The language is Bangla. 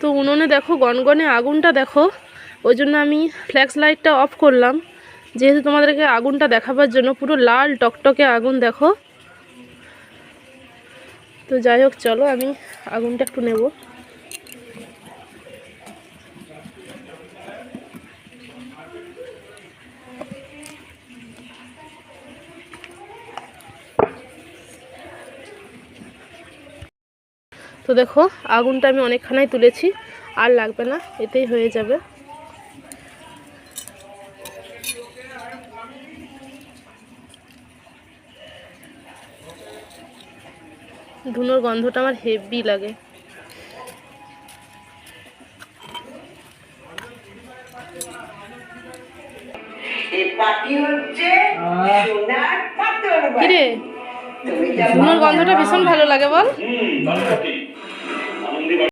তো উনুনে দেখো গনগনে আগুনটা দেখো, ওই জন্য আমি ফ্ল্যাশ লাইটটা অফ করলাম, যেহেতু তোমাদেরকে আগুনটা দেখাবার জন্য। পুরো লাল টকটকে আগুন দেখো। তো যাই হোক, চলো আমি আগুনটা একটু নেব। তো দেখো আগুনটা আমি অনেকখানাই তুলেছি, আর লাগবে না, এতেই হয়ে যাবে। ধুনোর গন্ধটা আমার হেভি লাগে। কিরে, ধুনোর গন্ধটা ভীষণ ভালো লাগে বল।